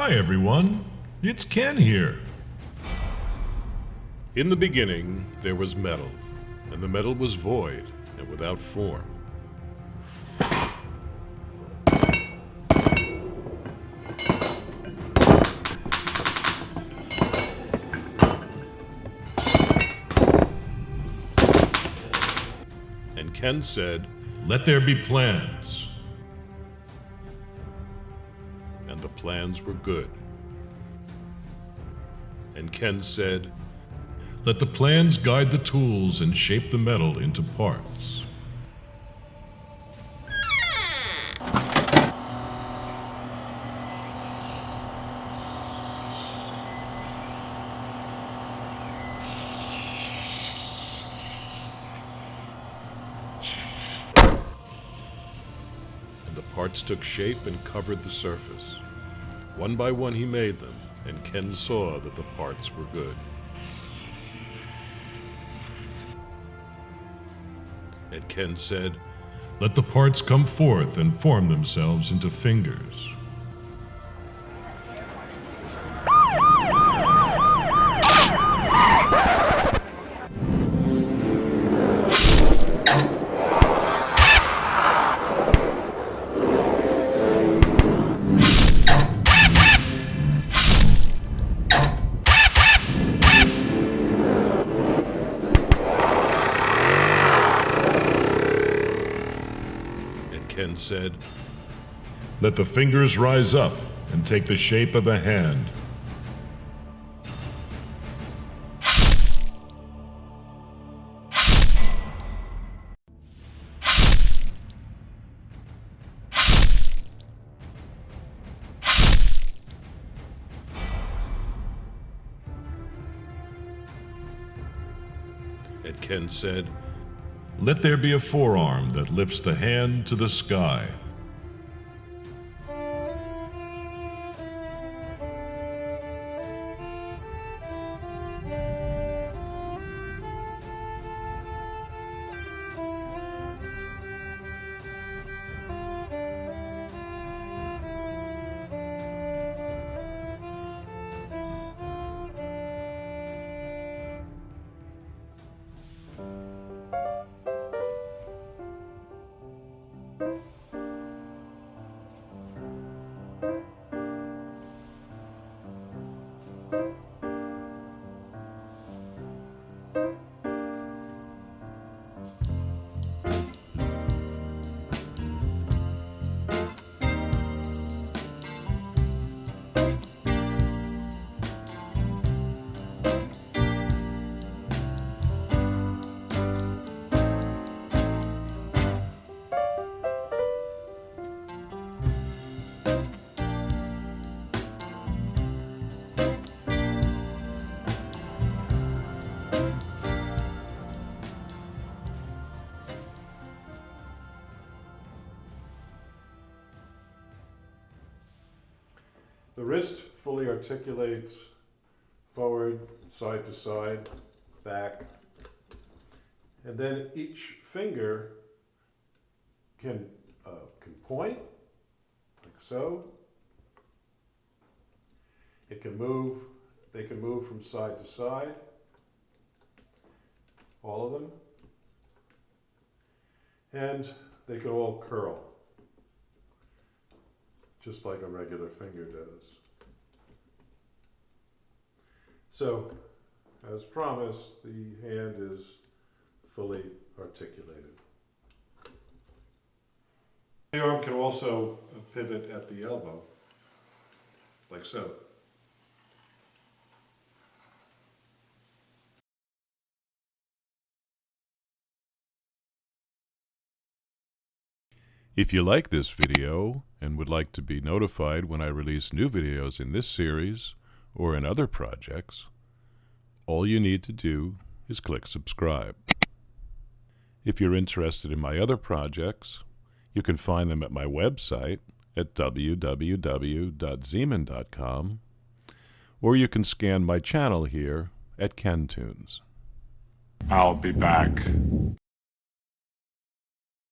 Hi everyone, it's Ken here. In the beginning there was metal, and the metal was void and without form. And Ken said, Let there be plans. and the plans were good. And Ken said, Let the plans guide the tools and shape the metal into parts. and the parts took shape and covered the surface. One by one he made them, and Ken saw that the parts were good. And Ken said, Let the parts come forth and form themselves into fingers. Ken said, Let the fingers rise up and take the shape of a hand. and Ken said, Let there be a forearm that lifts the hand to the sky. The wrist fully articulates forward, side to side, back, and then each finger can point, like so. It can move, they can move from side to side, all of them, and they can all curl, just like a regular finger does. So, as promised, the hand is fully articulated. The arm can also pivot at the elbow, like so. If you like this video and would like to be notified when I release new videos in this series or in other projects, all you need to do is click subscribe. If you're interested in my other projects, you can find them at my website at www.zeman.com, or you can scan my channel here at KenTunes. I'll be back.